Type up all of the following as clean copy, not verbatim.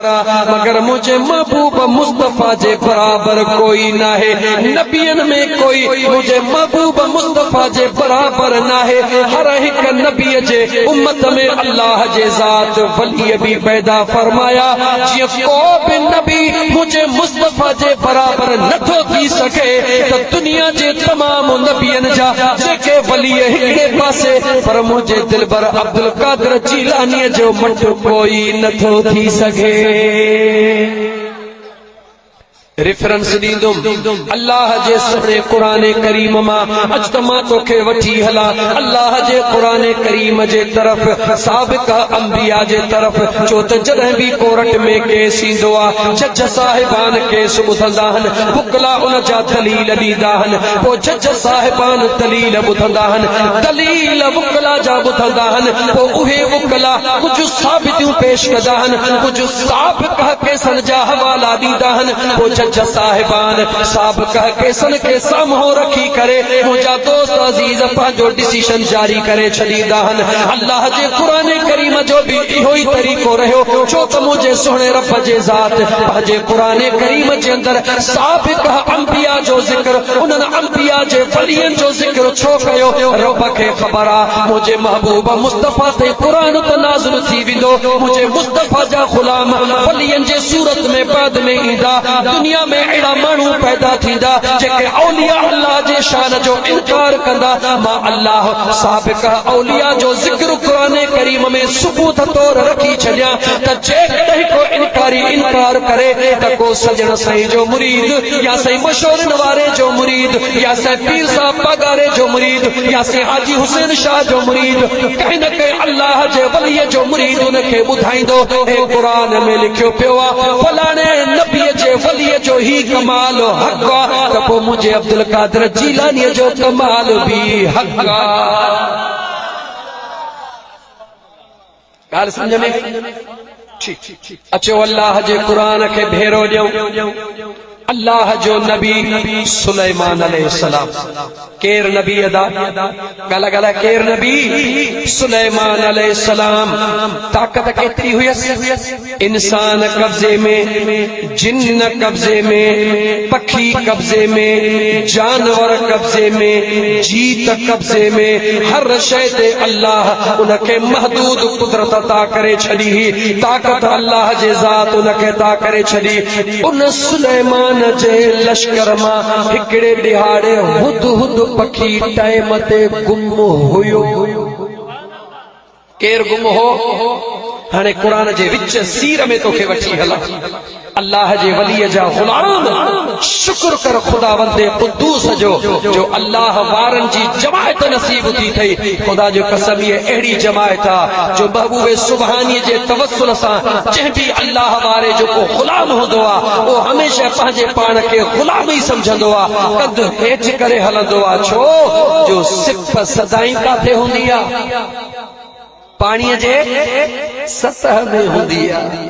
मगर मुझे महबूब मुस्तफा जे बराबर कोई ना है। नबियन में कोई मुझे महबूब मुस्तफा जे बराबर ना है। हर एक नबी जे उम्मत में अल्लाह जे ज़ात वली भी पैदा फरमाया। जी को भी नबी मुझे मुस्तफा जे बराबर नथो थी सके तो दुनिया जे तमाम नबियन जा जेके वली हिकड़े पासे पर मुझे दिलबर अब्दुल कादिर जीलानी जो मट कोई नथो थी सके। रेफरेंस दींदुम अल्लाह जे सोने कुरान करीम मां अजतमा तो के वठी हला अल्लाह जे कुरान करीम जे तरफ साबिक अंबिया जे तरफ चो त जॾहिं भी कोर्ट में केस ईंदो आ जज साहिबान केस ॿुधंदा आहिनि वुकला उन जा दलील ॾींदा आहिनि पोइ जज साहिबान दलील ॿुधंदा आहिनि दलील वुकला जा ॿुधंदा आहिनि पोइ उहे वुकला कुझु साबितियूं पेश कंदा आहिनि कुझु साबिक केसनि जा हवाला ॾींदा आहिनि पोइ जज साहिबान साबिक केसन के साम्हूं रखी करे मुंहिंजा दोस्त अजीज पंहिंजो डिसीजन जारी करे छॾींदा आहिनि। अल्लाह जे कुरान करीम जो भी इहो ई तरीक़ो रहियो छो त मुंहिंजे सुहिणे रब जे ज़ात पंहिंजे कुरान करीम जे अंदर साबिक अंबिया जो ज़िक्र उन्हनि अंबिया जे वलियनि जो ज़िक्र छो कयो। रब खे ख़बर आहे मुंहिंजे महबूब मुस्तफा ते कुरान त नाज़िल थी वेंदो मुंहिंजे मुस्तफा जा ग़ुलाम वलियनि जे सूरत में बाद में ईंदा दुनिया में अहिड़ा माण्हू पैदा थींदा जेके औलिया अल्लाह जे शान जो इनकार कंदा। मां अल्लाह साबिक औलिया जो ज़िक्र कुरान करीम में सबूत तौर रखी छॾियां त जेकॾहिं को इनकार करे त को सजण साईं जो मुरीद या साईं मशहूरनि वारे जो मुरीद या साईं पीर साहब पगारे जो मुरीद या साईं हाजी हुसैन शाह जो मुरीद कहीं न कहीं अल्लाह जे वलीअ जो मुरीद उनखे ॿुधाईंदो हे कुरान में लिखियो पियो आहे फलाणे नबीअ जे वलीअ जो ही कमाल हक़ आहे त पोइ मुंहिंजे अब्दुल कादिर जीलानी जो कमाल भी हक़ आहे। ॻाल्हि सम्झ में अचो अल्लाह जे कुरान खे भेरो ॾियूं। अल्लाह जो नबी सुलेमान अलैहिस्सलाम केर नबी अदा गला गला केर नबी सुलेमान अलैहिस्सलाम ताकत केतरी हुयसि इंसान कब्जे में जिन्न कब्जे में पखी कब्जे में जानवर कब्जे में जीत कब्जे में हर शय ते अल्लाह उनखे महदूद कुदरत अता करे छॾी ताकत अल्लाह जे ज़ात उनखे अता करे छॾी। उन सुलेमान जे लश्कर मां हिकड़े ॾिहाड़े हुद हुद पखी टाइम ते गुम हुयो। केर गुम हो हाणे कुरान जे विच सीर में तोखे वठी हला अल्लाह जे वलीअ जा ग़ुलाम शुक्र कर खुदा वंदे कुद्दूस जो अल्लाह वारन जी जमायत नसीब थी थई। खुदा जो कसम ये अहिड़ी जमायत आहे जो महबूब सुभानी जे तवस्सुल सां जंहिं भी अल्लाह वारे जो को ग़ुलाम हूंदो आहे वो हमेशा पंहिंजे पाण खे ग़ुलाम ई समझंदो आहे कद हेठि करे हलंदो आहे छो जो सिफ़ सदाई काथे हूंदी आहे पाणीअ जे सतह में हूंदी आहे।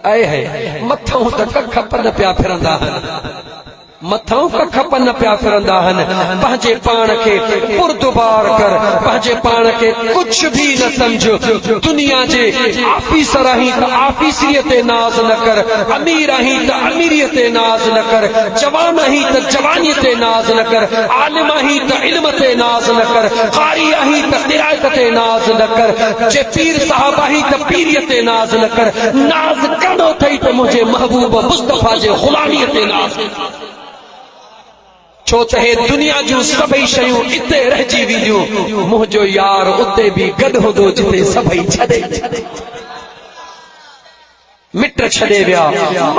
आए है मथों त कख पन पिया फिरंदा मथों कख पन पिया फिरंदा आहिनि पंहिंजे पाण खे पुरदुबार कर पंहिंजे पाण खे कुछ भी न समझ दुनिया जे आफीसर आहीं त आफीसरीअ ते नाज़ न कर अमीर आहीं त अमीरीअ ते नाज़ न कर जवान आहीं त जवानीअ ते नाज़ न कर आलिम आहीं त इल्म ते नाज़ न कर कारी आहीं त क़िराअत ते नाज़ न कर जे पीर साहब आहीं त पीरीअ ते नाज़ न कर नाज़ करणो अथई त मुंहिंजे महबूब मुस्तफा जे ग़ुलामीअ ते नाज़ छो त हे दुनिया जूं सभई शयूं इते रहिजी वेंदियूं मुंहिंजो यार उते भी गॾु हूंदो जिते सभई छॾे मिट छॾे विया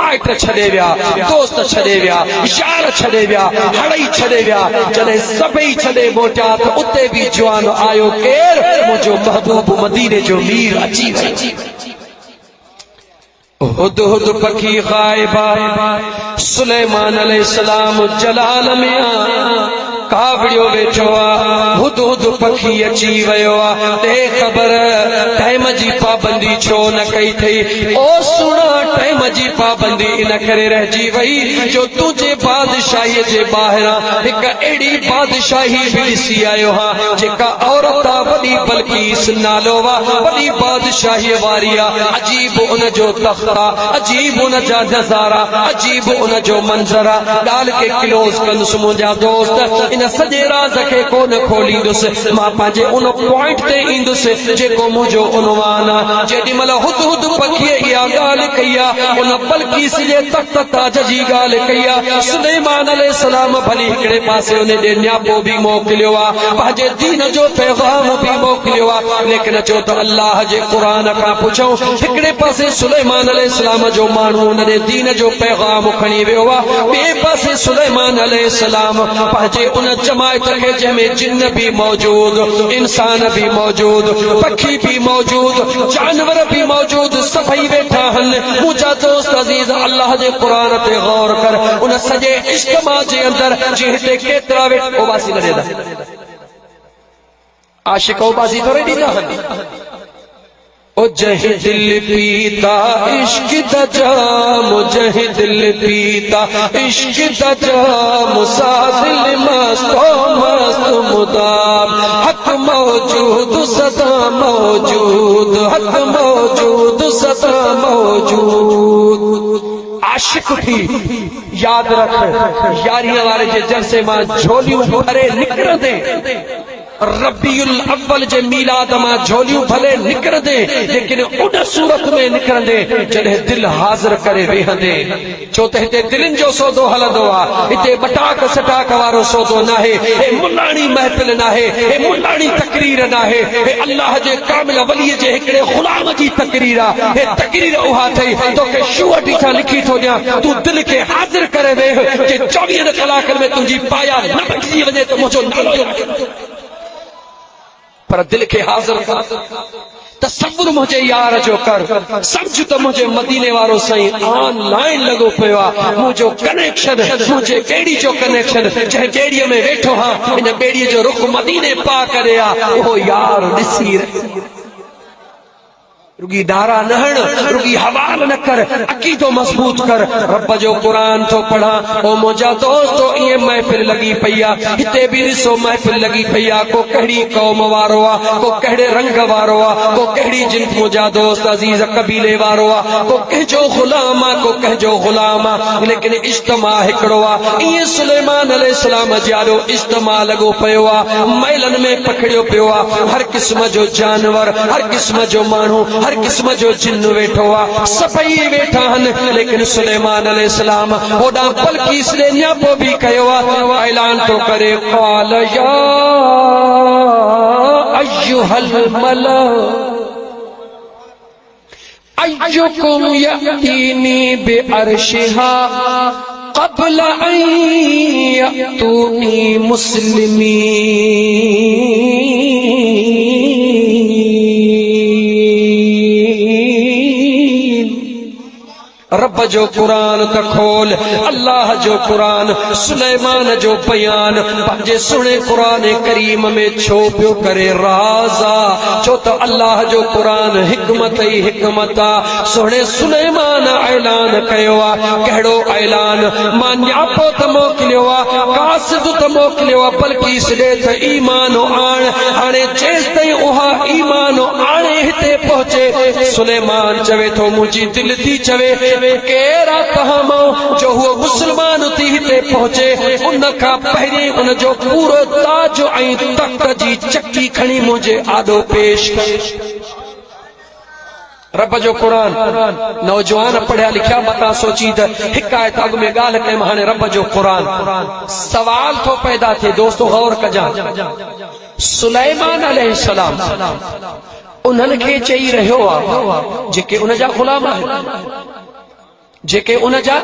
माइट छॾे विया दोस्त छॾे विया यार छॾे विया हड़ई छॾे विया जॾहिं सभई छॾे मोटिया त उते भी जवान आयो केर मुंहिंजो महबूब मदीने जो मीर अची वियो। हुद हुद पखी ग़ाइबा सुलेमान अलैहिस्सलाम जलाल में कावड़ियो वेठो आ हुद हुद पखी अची वियो आ ते ख़बर टाइम जी पाबंदी छो न कई थई ओ सुणा टाइम जी पाबंदी इन करे रहिजी वई जो तुझे बादशाही जे ॿाहिरां हिक अहिड़ी बादशाही बि ॾिसी आयो हां जेका औरत वॾी बल्कीस नालो वा वॾी बादशाही वारी आहे अजीब उन जो तख़्त आहे अजीब उन जा नज़ारा अजीब उन जो मंज़र आहे ॻाल्हि खे क्लोज़ कंदुसि मुंहिंजा दोस्त इन सॼे राज़ खे कोन खोलींदुसि मां पंहिंजे उन पॉइंट ते ईंदुसि जेको मुंहिंजो उनवान आहे जेॾी महिल हुद पखीअ इहा ॻाल्हि कई आहे उन बल्कीस जे तख़्त ताज जी ॻाल्हि कई आहे सुलेमान अलैहिस्सलाम भली हिकिड़े पासे उन ॾे न्यापो बि मोकिलियो आहे पंहिंजे दीन जो पैगाम बि मोकिलियो आहे लेकिन चओ त अल्लाह जे क़ुरान खां पुछूं हिकिड़े पासे सुलेमान अलैहिस्सलाम जो माण्हू उन ॾे दीन जो पैगाम खणी वियो आहे ॿिए पासे सुलेमान अलैहिस्सलाम पंहिंजे उन जमायत खे जंहिंमें जिन भी मौजूद इंसान भी मौजूद पखी भी मौजूद जानवर भी मौजूद सभई वेठा आहिनि मुंहिंजा दोस्त अज़ीज़ अल्लाह जे क़ुरान ते गौर कर उन सॼे इज्तिमा जे अंदरि जी हिते केतिरा वेठा ओबासी न ॾींदा आशिक ओबासी थोरे ॾींदा आहिनि ओ जहि दिल पीता इश्क दा जाम जहि दिल पीता इश्क दा जाम सा दिल मस्तो मस्त मुदाम हक मौजूद सदा मौजूद हक मौजूद सदा मौजूद आशिक थी याद रख यारियां वारे जे जलसे मां झोलियूं भरे निकिरंदे रबीउल अव्वल जे मीलाद मां झोलियूं भले निकिरंदे लेकिन उन सूरत में निकिरंदे जॾहिं दिल हाज़िर करे वेहंदे छो त हिते दिलनि जो सौदो हलंदो आहे हिते बटाक सटाक वारो सौदो नाहे हे मुलाणी महफ़िल नाहे हे मुलाणी तकरीर नाहे हे अल्लाह जे कामिल वलीअ जे हिकिड़े ग़ुलाम जी तकरीर आहे हे तकरीर उहा थई तोखे शूअ सां लिखी थो ॾियां तूं दिल खे हाज़िर करे वेह जे 24 कलाकनि में तुंहिंजी पाया न बचिजी वञे त मुंहिंजो नालो पर दिल के हाज़िर तसव्वुर मुझे यार जो कर समझ तो मुझे मदीने वारो सही ऑनलाइन लगो पियो आहे मुंहिंजो कनेक्शन मुझे बेड़ी जो कनेक्शन जंहिं बेड़ीअ में वेठो हां इन बेड़ीअ जो रुख मदीने पा करे आहे उहो यार ॾिसी रुगी डारा न हण रुगी हवाल न कर अकीदो मजबूत कर रब जो कुरान तो पढ़ा ओ मुंहिंजा दोस्तो ये महफिल लगी पई आहे हिते भी ॾिसो महफिल लगी पई आहे को कहिड़ी क़ौम वारो आहे को कहिड़े रंग वारो आहे को कहिड़ी जिन मुंहिंजा दोस्त अज़ीज़ कबीले वारो आहे को कंहिंजो ग़ुलाम आहे को कंहिंजो ग़ुलाम आहे लेकिन इज्तिमा हिकिड़ो आहे ईअं सुलेमान अलैहिस्सलाम जो इज्तिमा लॻो पियो आहे महिलनि में पकड़ियो पियो आहे हर क़िस्म जो जानवर हर क़िस्म जो माण्हू हर किस्म जो जिन वेठो आहे सभई वेठा आहिनि लेकिन सुलेमान अलैहिस्सलाम होॾां बल्कीस ॾे न्यापो बि कयो आहे ऐलान थो करे क़ाल या अय्युहल मला अय्युकुम यअतीनी बिअर्शिहा क़ब्ल अन यअतूनी मुस्लिमीन रब जो कुरान त खोल अल्लाह जो कुरान सुलेमान जो बयान पंहिंजे सुणे कुरान करीम में छो पियो करे राज़ा छो त अल्लाह जो कुरान हिकमत ई हिकमत आहे सुणे सुलेमान ऐलान कयो आहे कहिड़ो ऐलान मां न्यापो त मोकिलियो आहे कासिद त मोकिलियो आहे बल्कीस ॾे त ईमान आण हाणे जेसि ताईं उहा ईमान आणे हिते पहुचे सुलेमान चवे थो मुंहिंजी दिलि थी चवे केरा तहमो जो हुओ मुसलमान थी हिते पहुचे उन खां पहिरीं उन जो पूरो ताज ऐं तख्त जी चक्की खणी मुंहिंजे आॾो पेश रब जो कुरान नौजवान पढ़िया लिखिया मता सोची त हिकायत अॻु में ॻाल्हि कयमि हाणे रब जो कुरान सवाल थो पैदा थिए दोस्तो गौर कजां सुलेमान अलैहिस्सलाम उन्हनि खे चई रहियो आहे जेके उन जा ग़ुलाम आहिनि जेके उन जा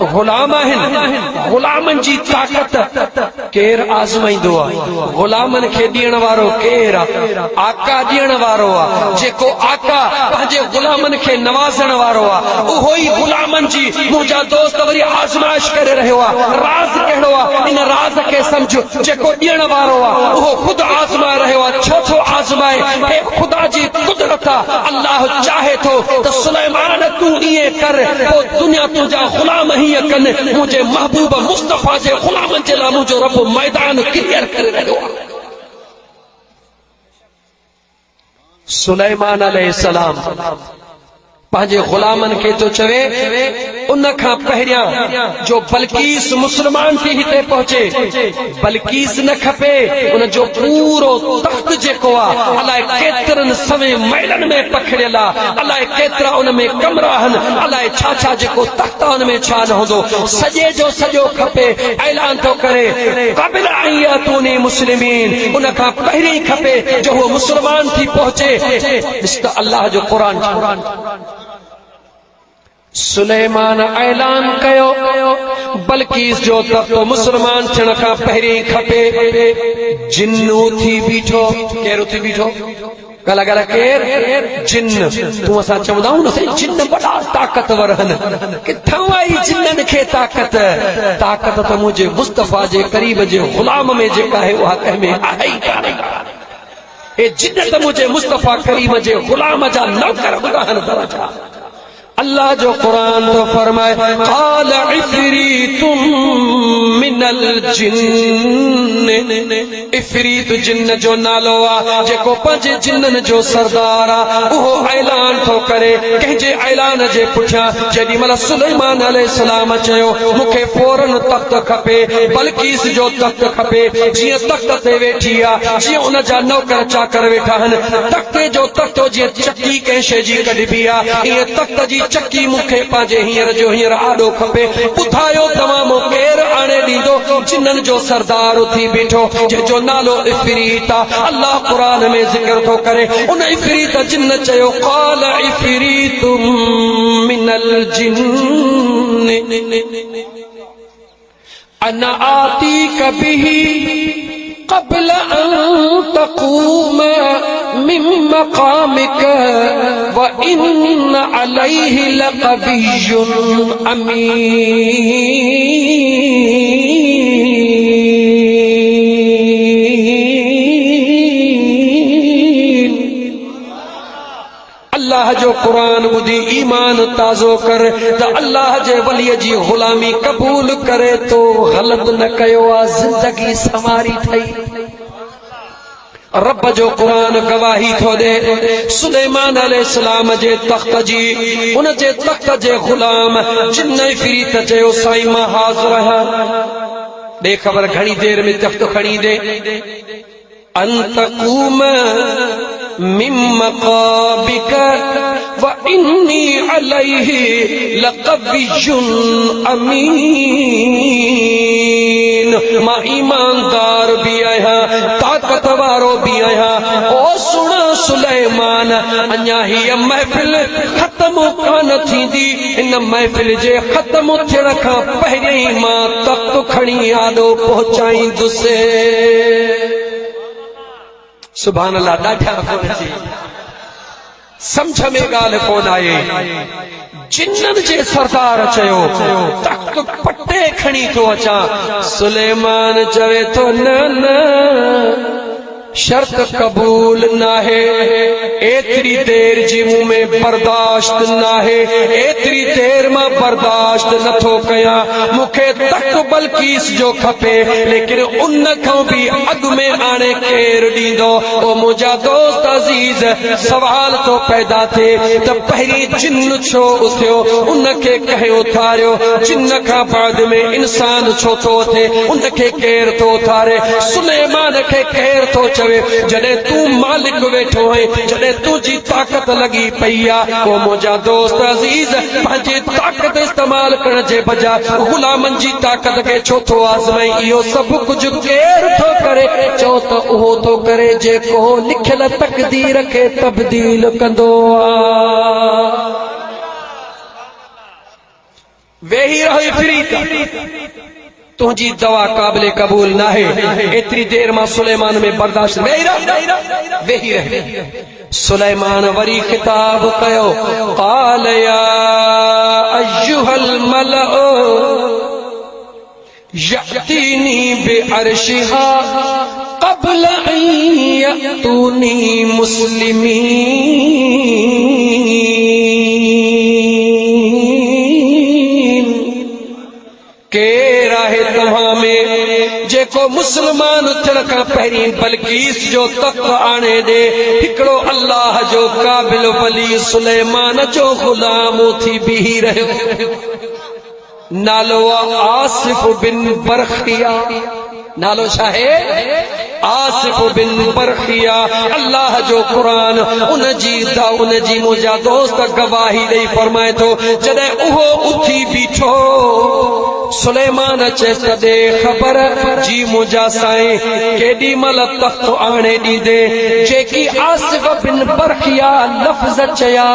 ग़ुलाम आहिनि ग़ुलामनि जी ताक़त केर आज़माईंदो आहे ग़ुलामनि खे ॾियण वारो केर आहे आका ॾियण वारो आहे जेको आका पंहिंजे ग़ुलामनि खे नवाज़ण वारो आहे उहो ई ग़ुलामनि जी मुझा दोस्त वरी आजमाइश करे रहियो आहे राज कहिड़ो आहे इन राज खे सम्झ जेको ॾियण वारो आहे उहो ख़ुदि आज़माए रहियो आहे छो थो आज़माए हे ख़ुदा जी कुदरत आहे अल्लाह चाहे थो त सुलेमान तूं ईअं कर पोइ दुनिया तुंहिंजा ग़ुलाम हीअं कनि मुंहिंजे महबूब मुस्तफ़ा जे ग़ुलामनि जे लाइ मुंहिंजो रब मैदान क्लियर करे रहियो आहे सुलेमान अलैहिस्सलाम पंहिंजे ग़ुलामनि खे तो चवे उन खां पहिरियां जो बल्कीस मुस्लमान थी हिते पहुचे बल्कीस न खपे उन जो पूरो तख्त जेको आहे अलाए केतिरनि सवे महलनि में पखड़ियल आहे अलाए केतिरा उन में कमरा आहिनि अलाए छा छा जेको तख्त उन में छा न हूंदो सॼे जो सॼो खपे ऐलान थो करे क़बिल अन यातूनी मुस्लिमीन उन खां पहिरीं खपे जो उहो मुस्लमान थी पहुचे ॾिस त अल्लाह जो क़ुरान सुलेमान ऐलान कयो बल्कीस जो तख्त मुसलमान थियण खां पहिरीं खपे जिन्नू थी बीठो केरु थी बीठो गला गला केर जिन्न तूं असां चवंदा आहियूं न जिन्न वॾा ताक़तवर आहिनि किथां आई जिन्ननि खे ताक़त त मुंहिंजे मुस्तफ़ा जे करीब जे ग़ुलाम में जेका आहे उहा कंहिं में आहे ई कान्हे हे जिन्न त मुंहिंजे मुस्तफ़ा करीम जे ग़ुलाम जा नौकर हूंदा आहिनि दरजा अल्लाह जो कुरान तो फरमाए क़ाल इफ़रीतुम मिनल जिन्न इफ़रीत जिन्न जो नालो आहे जेको पंहिंजे जिन्ननि जो सरदार आहे उहो ऐलान थो करे कंहिंजे ऐलान जे पुठियां जेॾी महिल सुलेमान अलैहिस्सलाम चयो मूंखे फौरन तख्त खपे बल्कीस जो तख्त खपे जीअं तख्त ते वेठी आहे जीअं उन जा नौकर चाकर वेठा आहिनि तख्ते जो तख्त जीअं चकी कंहिं शइ जी कढिबी आहे ईअं तख्त जी चक्की मूंखे पंहिंजे हींअर जो हींअर आॾो खपे ॿुधायो तव्हां मूं केरु आणे ॾींदो जिन्ननि जो सरदार थी बीठो जंहिंजो नालो इफ़रीत आहे अल्लाह क़ुरान में ज़िक्र थो करे उन इफ़रीत जिन्न चयो क़ाल इफ़रीतुम मिनल जिन्न अना आतीक बिही قبل أن تقوم من مقامك وإن عليه لقبي أمين अल्लाह जो कुरान ॿुधी ईमान ताज़ो कर त अल्लाह जे वलीअ जी ग़ुलामी क़बूल करे तो ग़लत न कयो आहे ज़िंदगी संवारी ठही रब जो कुरान गवाही थो ॾे सुलेमान अलैहिस्सलाम जे तख्त जी उन जे तख्त जे ग़ुलाम जिन्न इफ़रीत चयो साईं मां हाज़िर आहियां ॾे ख़बर घणी देर में तख्त खणी ॾे अन तक़ूम मिन मक़ाबिक व इन्नी अलैहि लक़वियुन अमीन मां ईमानदार भी आहियां ताक़त वारो भी आहियां ओ सुण सुलेमान अञा हीअ महफ़िल ख़त्म कान थींदी इन महफ़िल जे ख़त्म थियण खां पहिरीं मां तख्त खणी आॾो पहुचाईंदुसि सुभान अल्लाह ॾाढा समझ में ॻाल्हि कोन आहे जिन्ननि जे सरदार चयो तख्त पटे खणी थो अचां सुलेमान चवे थो न न शर्त कबूल नाहे एतरी देर जी मूं में बर्दाश्त नाहे एतरी देर मां बर्दाश्त नथो कयां मूंखे तख्त बल्कीस जो खपे लेकिन उन खां भी अॻु में आणे केरु ॾींदो ओ मुंहिंजा दोस्त अज़ीज़ सवाल तो पैदा थिए त पहिरीं जिन्न छो उथियो उनखे कंहिं उथारियो जिन्न खां बाद में इंसान छो थो थिए उनखे केरु थो उथारे सुलेमान खे केरु थो चवे जॾहिं तूं मालिक वेठो आहीं जॾहिं तुंहिंजी ताक़त लॻी पई आहे पोइ मुंहिंजा दोस्त अज़ीज़ पंहिंजी ताक़त इस्तेमाल करण जे बजाय ग़ुलामनि जी ताक़त खे छो थो आज़माई इहो सभु कुझु केरु थो करे चओ त उहो थो करे जेको लिखियल तक़दीर खे तब्दील कंदो आहे वेही रहो इफ़रीत तुझी दवा काबिले कबूल ना है एतरी देर मां सुलेमान में बर्दाश्त वेही रहे सुलेमान वरी खिताब कयो क़ाल या अय्युहल मलओ यअतीनी बिअर्शिहा क़ब्ल अन यअतूनी मुस्लिमीन। के राहे तव्हां में जेको मुसलमान थियण खां पहिरीं बल्कीस जो तख्त आणे ॾे हिकिड़ो अल्लाह जो क़ाबिल वली सुलेमान जो ग़ुलाम थी बीही रहियो। नालो आसिफ बिन बरखिया। नालो छा है? आसिफ बिन बरखिया। अल्लाह जो कुरान उन जी मुंहिंजा दोस्त गवाही ॾेई फरमाए थो जॾहिं उहो उथी बीठो सुलेमान चएसि त ॾे ख़बर जी मुंहिंजा साईं केॾी महिल तख्त आणे ॾींदे। जेकी आसिफ बिन बरखिया लफ़्ज़ चया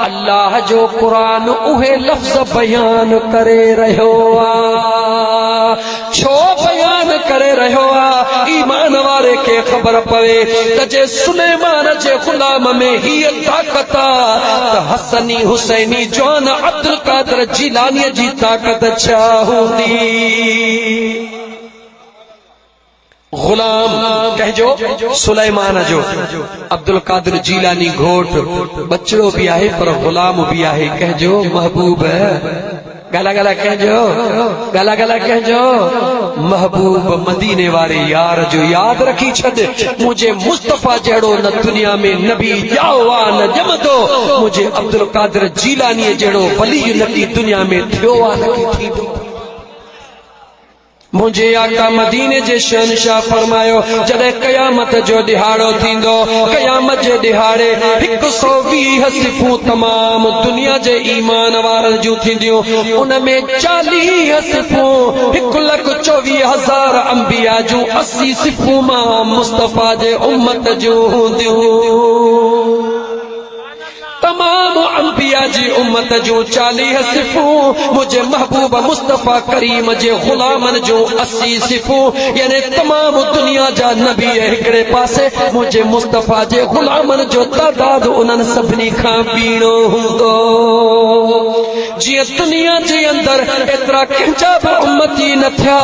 अल्लाह जो कुरान उहे लफ़्ज़ बयान करे रहियो आहे। छो बयान करे रहियो आहे? ईमान वारे खे ख़बर पवे त जे सुलेमान जे ग़ुलाम में हीअ ताक़त त हसनी हुसैनी जवान अब्दुल कादिर जीलानी जी ताक़त छा हूंदी। ग़ुलाम कहजो सुलेमान जो, अब्दुल कादिर जीलानी घोट बचड़ो भी आहे पर ग़ुलाम भी आहे। कहजो महबूब गला गला कहजो, गला गला कहजो महबूब मदीने वारे यार जो याद रखी छॾ। मुझे मुस्तफ़ा जहिड़ो न दुनिया में नबी ॼाओ आहे न ॼमंदो। मुझे अब्दुल कादिर जीलानी जहिड़ो वली नबी दुनिया में थियो आहे न थींदो। मुझे आका मदीने जे शहनशाह फरमायो जॾहिं क़यामत जो ॾिहाड़ो थींदो क़यामत जे ॾिहाड़े 120 सिफ़ूं तमाम दुनिया जे ईमान वारनि जूं थींदियूं। उन में 40 सिफ़ूं 1,24,000 अंबिया जूं 80 सिफ़ूं मां मुस्तफ़ा जे उम्मत जूं हूंदियूं। तमाम अंबिया जी उम्मत जो 40 सिफ़ूं मुझे महबूब मुस्तफ़ा करीम जे ग़ुलामन जो 80 सिफ़ूं यानी तमाम दुनिया जा नबी हिकिड़े पासे मुझे मुस्तफ़ा जे ग़ुलामन जो तादाद उन्हनि सभिनी खां बीणो हूंदो। जीअं दुनिया जे अंदर एतिरा कंहिंजा बि उम्मती न थिया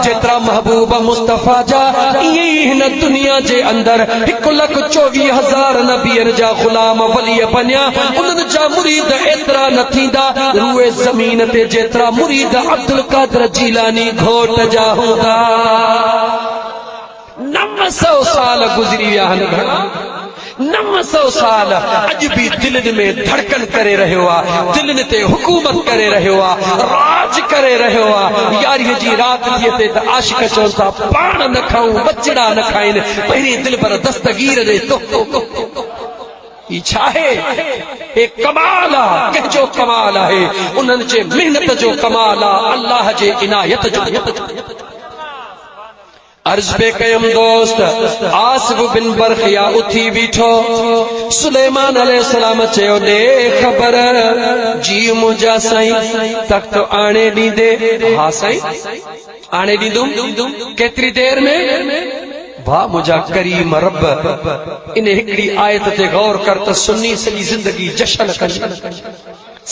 जेतिरा महबूब मुस्तफ़ा जा, ईअं ई हिन दुनिया जे अंदर 1,24,000 नबियनि जा ग़ुलाम वली बनिया। उन्हनि जा मुरीद एतिरा न थींदा रूए ज़मीन ते जेतिरा मुरीद अब्दुल कादिर जीलानी घोट जा हूंदा। 900 साल गुज़री विया आहिनि। 900 साल अॼु बि दिलनि में धड़कन करे रहियो आहे, दिलनि ते हुकूमत करे रहियो आहे, राज करे रहियो आहे। यारीअ जी राति थिए ते त आशिक चवनि था पाण न खाऊं बचड़ा न खाइनि, पहिरीं दिल पर दस्तगीर ॾे तो ही छा है? एक कमाल आहे, कंहिंजो कमाल आहे, उन्हनि जे मेहनत जो कमाल आहे, अल्लाह जे इनायत जो। अर्ज पे कयम दोस्त आसिफ बिन बरखिया उथी बीठो। सुलेमान अलैहिस्सलाम चयो ॾे ख़बर जी मुंहिंजा साईं तख्त आणे ॾींदे। हा साईं आणे ॾींदुमि। केतिरी देर में? वाह मुझा करीम रब इन हिकड़ी आयत ते गौर कर त सुन्नी सॼी ज़िंदगी जशन कंदी,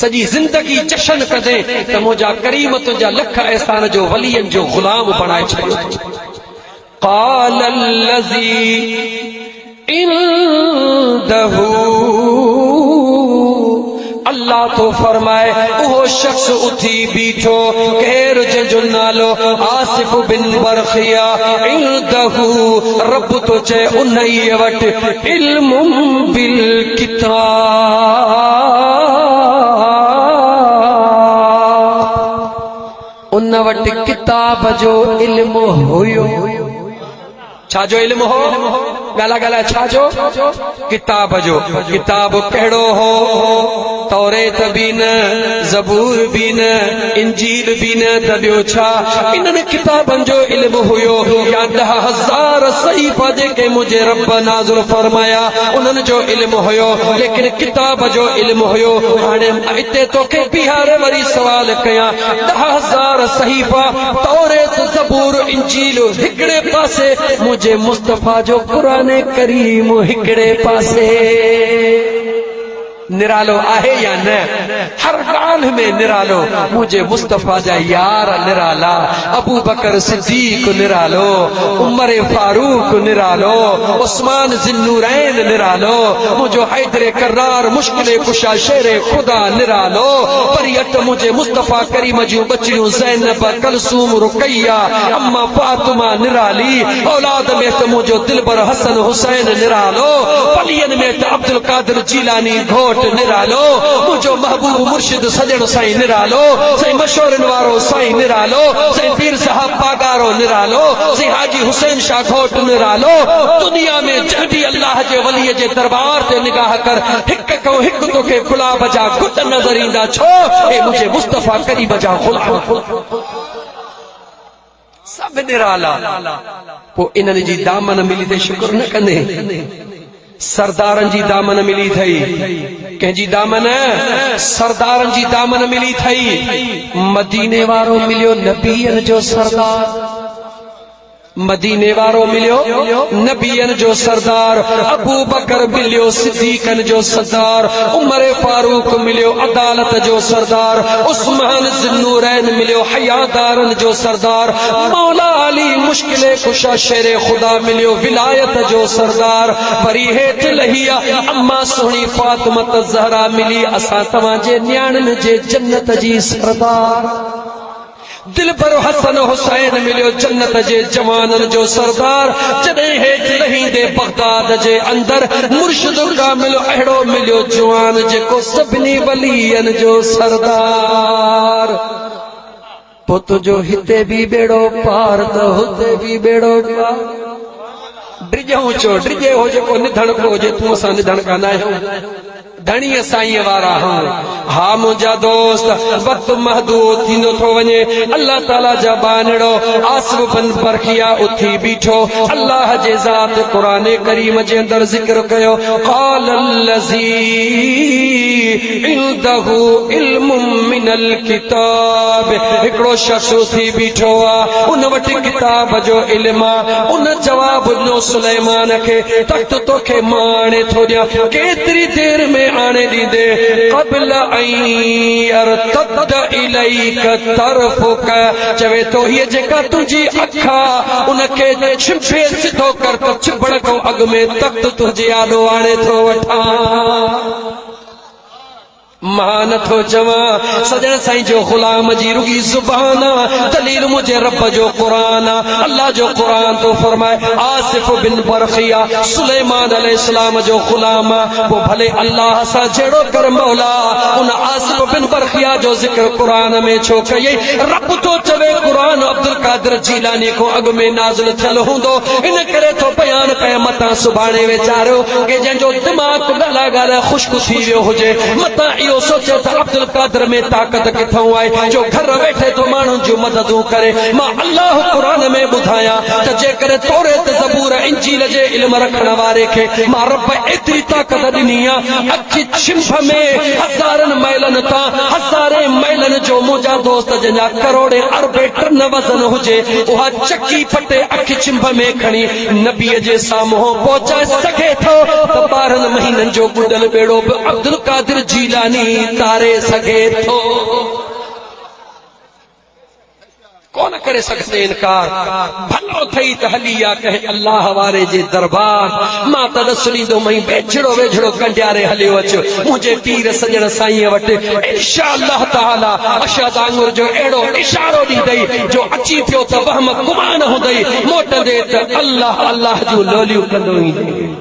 सॼी ज़िंदगी जशन कंदे त मुझा करीम तुंहिंजा लख एहसान जो वलियन जो ग़ुलाम बणाए छॾियो। क़ाल लज़ी इंदहू अल्लाह तो फरमाए उहो शख्स उथी बीठो केर जंहिंजो नालो आसिफ बिन बरखिया। इंदहू रब तो चए उन्ही वटि इल्म बिल किताब, उन वटि किताब जो इल्म हुयो। छा जो इल्म हो? गाला गाला छा जो? किताब जो। किताब कहिड़ो हो? तौरेत भी न, ज़बूर भी न, इंजील भी न, त ॿियो छा? इन्हनि किताबनि जो इल्म हुयो या 10,000 सहीफ़ा जेके मुंहिंजे रब नाज़िल फरमाया उन्हनि जो इल्म हुयो, लेकिन किताब जो इल्म हुयो। हाणे हिते तोखे बिहारे वरी सवाल कयां, 10,000 सहीफ़ा तौरेत ज़बूर इंजील हिकिड़े पासे, मुंहिंजे मुस्तफ़ा जो क़ुरान करीम हिकिड़े पासे। निरालो आहे या न? हर ॻाल्हि में निरालो मुझे मुस्तफ़ा जा यार निराला, अबू बकर सिद्दीक निरालो, उमर फारूक निरालो, उस्मान ज़िन्नूरैन निरालो, मुझो हैदर करार मुश्किल कुशा शेरे खुदा निरालो, परियत मुझे मुस्तफ़ा करीम जूं बच्चियूं ज़ैनब कलसूम रुकैया अम्मा फातिमा निराली, औलाद में तो मुझो दिलबर हसन हुसैन निरालो, पलियन में तो अब्दुल कादिर जीलानी घोट निरालो, मुझो महबूब मुर्शिद सजण साईं निरालो, साईं मशहूरन वारो साईं निरालो, साईं पीर साहब पागारो निरालो, साईं हाजी हुसैन शाह घोट निरालो। दुनिया में जल्दी अल्लाह जे वली जे दरबार ते निगाह कर, हिक को हिक तोखे गुलाब जा गुट नजर ईंदा, छो ए मुझे मुस्तफ़ा करीम जा गुलाम सब निराला। पो इन्हनि जी दामन मिली ते शुक्र न कंदे, सरदारन जी दामन मिली थई, कंहिंजी दामन सरदारन जी दामन मिली थई। मदीने वारो मिलियो नबीयन जो सरदार, मदीने वारो मिलियो नबीयन जो सरदार, अबू बकर मिलियो सिद्दीकन जो सरदार, उमर फारूक मिलियो अदालत जो सरदार, उस्मान ज़िन्नूरैन मिलियो हयादारन जो सरदार, मौला अली मुश्किल कुशा शेरे खुदा मिलियो विलायत जो सरदार, वरी हेठ लहिया अम्मा सोहणी फातिमा ज़हरा मिली असां तव्हांजे न्याणन जे जन्नत जी सरदार। दिलबर हसन हुसैन मिलियो जन्नत जे जवानन जो सरदार। जॾहिं हेठ लहींदे बगदाद जे अंदर मुर्शिद कामिल अहिड़ो मिलियो जवान जेको सभिनी वलीयन जो सरदार। पो तुझो हिते भी बेड़ो पार त हुते भी बेड़ो पार। ड्रिजऊं चो ड्रिजे हो जेको निधण को हुजे, तूं असां निधण कान आहियूं, धणी साईं वारा हूं। हा मुंहिंजा दोस्त, वक्त महदूद थींदो थो वञे। अल्लाह ताला जा बानड़ो आसिफ बिन बरखिया उथी बीठो, अल्लाह जे ज़ात क़ुरान करीम जे अंदर ज़िक्र कयो, क़ाल अल्लज़ी इंदहु इल्मुम मिनल किताब। हिकिड़ो शख्स उथी बीठो आ, उन वटि किताब जो इल्म आ। उन जवाब ॾिनो सुलेमान खे, तख्त तोखे मां आणे थो ॾियां, केतिरी देर में आने दीदे, क़ब्ल अन यरतद इलैक तरफुक। चवे तो ये जेका तुझी अखा उनके छिपे सिधो कर त छिबड़ को अग में तख्त तुझे आलो आणे थो वठां। मां नथो चवां सजण साईं जो गुलाम जी रुगी ज़ुबान आ, दलील मुझे रब जो कुरान आ। अल्लाह जो कुरान तो फरमाए, आसिफ बिन बरखिया सुलेमान अलैहिस्सलाम जो गुलाम आ। वो भले अल्लाह सा जेड़ो कर मौला, उन आसिफ बिन बरखिया जो जिक्र कुरान में छो कई। रब तो चवे कुरान अब्दुल कादिर जीलानी को अग में नाज़िल थियल हूंदो, इन करे तो बयान कए मता सुभाणे वीचारो के जंहिंजो दिमाग़ ॻाल्हा ॻाल्हा खुश्क थी वियो हुजे, मता सोचे तो अब्दुल कादिर में ताकत किथों आए जो घर वेठे तो मानू जो मददू करे। मां अल्लाह कुरान में बुधाया त जेकर तौरात ज़बूर इंजील जे इल्म रखण वारे खे मां रब एतरी ताकत ॾिनी आ, अखि छिंभ में हज़ारन मैलन ता हज़ारे मैलन जो मुंहिंजा दोस्त जंहिंजा करोड़े अरबे टन वज़न हुजे, उहा चकी फटे अखि छिंभ में खणी नबीअ जे साम्हूं पहुचाए सघे थो त 12 महीननि जो गुॾल बेड़ो बि अब्दुल कादिर जीलानी तारे सके थो। कौन करे सकते इनकार। भलो थई त हलिया कहे अल्लाह वारे जे दरबार। मां त रसुली दो मई बेछड़ो वेझड़ो कंडियारे हलियो अच मुझे पीर सजण साईं वट। इंशाअल्लाह ताला अशद आंगुर जो एड़ो इशारो दी दई जो अची पियो त वहम गुमान हुंदई, मोटंदे त अल्लाह अल्लाह जो लोलियूं कंदो ई।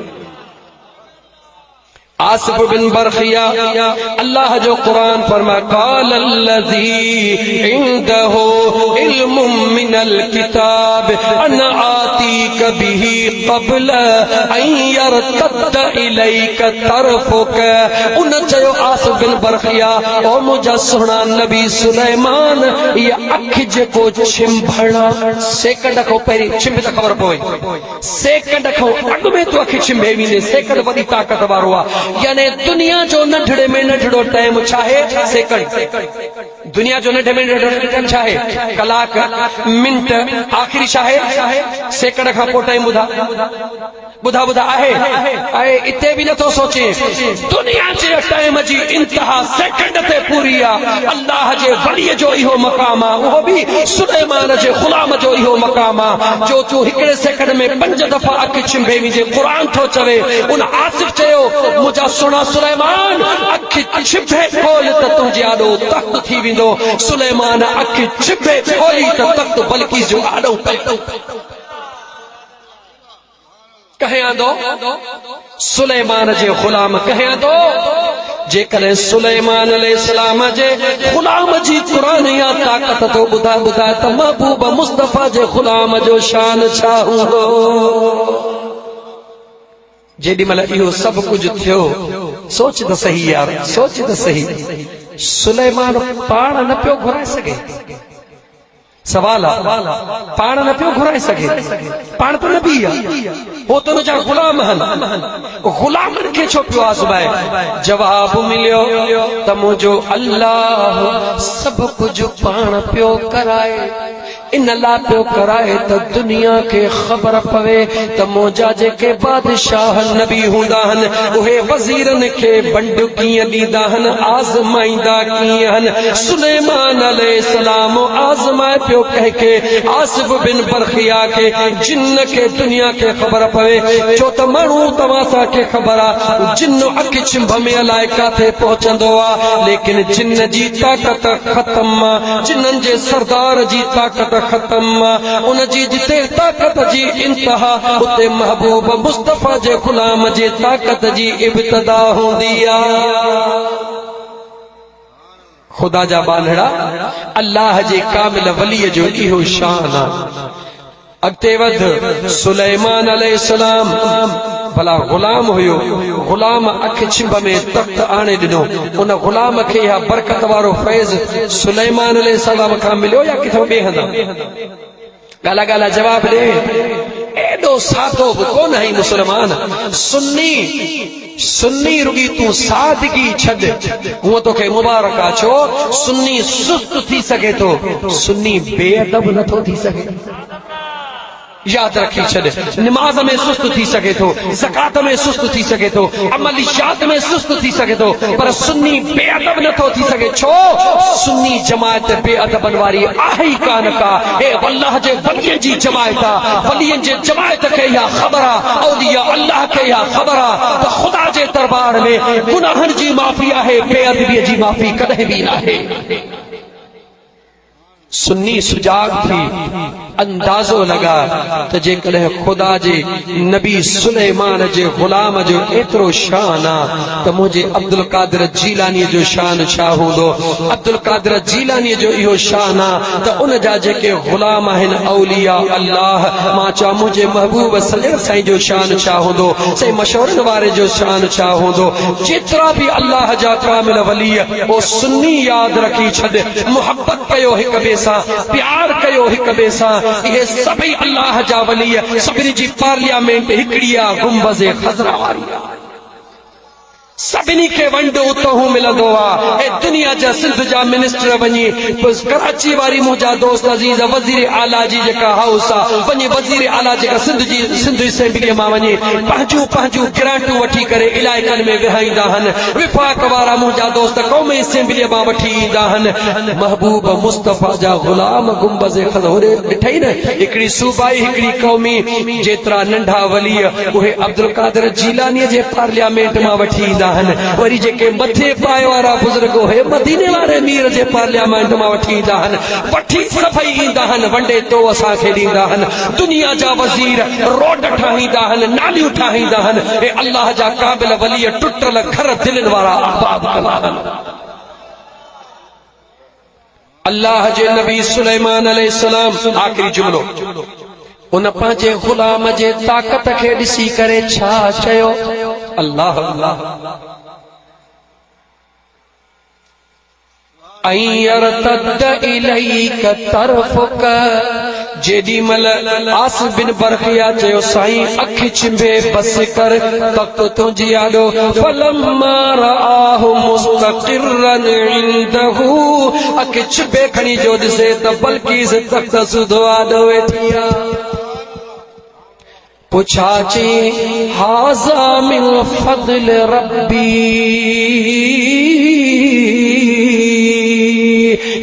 आसिफ बिन बरखिया अल्लाह जो कुरान फरमा, क़ाल अल्लज़ी इंदहु इल्मुम मिनल किताब अना आतीक बिही क़ब्ल अन यरतद इलैक तरफुक। उन चयो आसिफ बिन बरखिया, ओ मुंहिंजा सुहिणा नबी सुलेमान, ये अख जेको छिंभणा सेकंड खां पहिरीं छिंभ त ख़बर पवे, सेकंड खां अॻु में तो अख छिंभे वेंदे, सेकंड वॾी ताक़त वारो आहे। यानी दुनिया जो नंढड़े में नंढड़ो टाइम छा है, सेकंड। दुनिया जो नंढे में नंढड़ो टाइम छा है, कलाक मिनट। आखिरी छा है, सेकंड खां पोइ थो टाइम बुधा बुधा बुधा आहे इते भी न तो सोचे दुनिया जे टाइम जी इंतहा सेकंड ते पूरी आ अल्लाह जे वली जो इहो मकाम आ वो भी सुलेमान जे गुलाम जो इहो मकाम आ जो तू हिकड़े सेकंड में 5 दफा अख चिंबे विझे कुरान थो चवे उन आसिफ चयो मुझा सुना सुलेमान अख चिंबे खोल त तुंहिंजे आॾो तख्त थी वेंदो सुलेमान अख चिंबे खोली त तख्त बल्कि जो आॾो कहियां दो सुलेमान जे गुलाम कहियां दो जेकॾहिं सुलेमान अलैहिस्सलाम जे गुलाम जी कुरान या ताक़त तो ॿुधा ॿुधा त महबूब मुस्तफ़ा जे गुलाम जो शान छा हूंदो जेॾी महिल इहो सभु कुझु थियो सोच त सही यार सोच त सही सुलेमान पाण न पियो घुराए सघे सवाल आहे पाण न पियो घुराए सघे पाण त नबी आहे हो तो न जा गुलाम हन गुलामन के छो पियो आज़माए जवाब मिलियो त मुंहिंजो अल्लाह सब कुछ पाण पियो कराए इन ला पियो कराए त दुनिया के खबर पवे त मुंहिंजा जेके बादशाह नबी हूंदा हन उहे वज़ीरन खे बंड कीअं ॾींदा हन आज़माईंदा कीअं हन सुलेमान अलैहिस्सलाम आज़माए पियो कंहिंखे आसिफ बिन बरखिया के जिन्न के दुनिया के खबर पवे छो त माण्हू तव्हां सां ख़बर आहे जिन अख छिंभ में अलाए काथे पहुचंदो आहे लेकिन जिन जी ताक़त ख़त्म आहे जिन्हनि जे सरदार जी ताक़त ख़त्म आहे उन जी जिते ताक़त जी इंतहा उते महबूब मुस्तफ़ा जे गुलाम जे ताक़त जी इब्तिदा हूंदी आहे खुदा जा बांधड़ा अल्लाह जे कामिल वलीअ जो इहो शान आहे अॻिते वध सुलेमान अलैहिस्सलाम भला गुलाम हुयो गुलाम अख छिंभ में तख्त आणे ॾिनो उन गुलाम खे इहा बरकत वारो फैज़ सुलेमान अलैहिस्सलाम खां मिलियो या किथां ॿिए हंधि ॻाल्हि ॻाल्हि जवाब ॾे एॾो सादो बि कोन है मुसलमान सुन्नी रुगी तू सादगी छॾ हूअं तोखे मुबारक आहे छो सुन्नी सुस्त थी सघे थो सुन्नी बेअदब नथो थी सघे याद रखी छॾ नमाज में सुस्त थी सघे थो ज़कात में सुस्त थी सघे थो अमलियात में सुस्त थी सघे थो पर सुन्नी बेअदब नथो थी सघे छो सुन्नी जमायत बेअदबन वारी आहे ई कान का हे अल्लाह जे वलीअ जी जमायत आहे वलीअनि जे जमायत खे इहा ख़बर आहे औलिया अल्लाह खे इहा ख़बर आहे त ख़ुदा जे दरबार में गुनाहनि जी माफ़ी आहे बेअदबीअ जी माफ़ी कॾहिं बि न आहे सुन्नी सुजाग थी अंदाज़ो लगा त जेकॾहिं ख़ुदा जे नबी सुलेमान जे गुलाम जो एतिरो शान आहे त मुंहिंजे अब्दुल कादिर जीलानी जो शान छा हूंदो अब्दुल कादिर जीलानी जो इहो शान आहे त उन जा जेके गुलाम आहिनि औलिया अल्लाह मां चवां मुंहिंजे महबूब सॼे साईं जो शान छा हूंदो साईं मशवरनि वारे जो शान छा हूंदो जेतिरा बि अल्लाह जा कामिल वली ओ सुन्नी यादि रखी छॾ मुहबत कयो हिक ॿिए सां प्यार कयो हिक ॿिए सां इहे सभई अल्लाह जा वली सभिनी जी पार्लियामेंट हिकिड़ी आहे गुंबज़ ख़ज़रा वारी सभिनी खे वंड उतो मिलंदो आहे दुनिया जा सिंध जा मिनिस्टर वञी कराची वारी मुंहिंजा दोस्त अज़ीज़ वज़ीर आला जी जेका हाउस आहे वञी वज़ीर आला जेका सिंध असेंबलीअ मां वञी पंहिंजूं ग्रांटूं वठी करे इलाइक़नि में विहाईंदा आहिनि विफ़ाक़ वारा मुंहिंजा दोस्त क़ौमी असेंबलीअ मां वठी ईंदा आहिनि महबूब मुस्तफ़ा जा गुलाम गुंबज़ ख़ज़रा ॾिठई न हिकिड़ी सूबाई हिकिड़ी क़ौमी जेतिरा नंढा वली उहे अब्दुल कादिर जीलानीअ जे पार्लियामेंट मां वठी ईंदा वरी जेके मथे पाए वारा बुजुर्ग हुए मदीने वारे मीर जे पार्लियामेंट मां वठी ईंदा आहिनि वठी सभई ईंदा आहिनि वंडे तो असांखे ॾींदा आहिनि दुनिया जा वज़ीर रोड ठाहींदा आहिनि नालियूं ठाहींदा आहिनि हे अल्लाह जा क़ाबिल वली टुटल घर दिलनि वारा आबाद कंदा आहिनि अल्लाह जे नबी सुलेमान अलैहिस्सलाम आख़िरी जुमलो उन पंहिंजे गुलाम जे ताक़त खे ॾिसी करे छा चयो अल्लाह जेॾी महिल आसिफ बिन बरखिया चयो साईं अखि चिंबे बस कर तख्त तुंहिंजी आॾो फलम्मा रआहु मुस्तक़िरन इंदहु अखि चिंबे खणी जो ॾिसे त बल्किस तख्त सुधो आॾो वेठी आहे पुछा चे हाज़ा मिन फज़्ल रब्बी,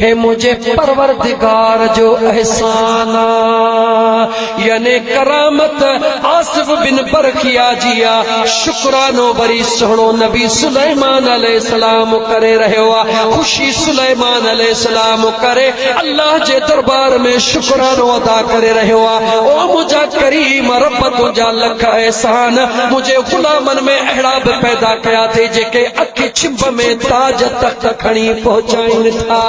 है मुझे परवरदिगार जो एहसाना, यानी करामत आसिफ बिन बरखिया जिया शुक्रानो बरी सोहणो नबी सुलेमान अलैहिस्सलाम करे रहियो आ। खुशी सुलेमान अलैहिस्सलाम करे अल्लाह जे दरबार में शुक्रानो अदा करे रहियो आ। ओ मुझा करीम रब तुझा लख एहसान, मुझे गुलामन में अहिड़ा बि पैदा कया थे जेके अखि छिंभ में ताज तख्त खणी पहुंचाइन था।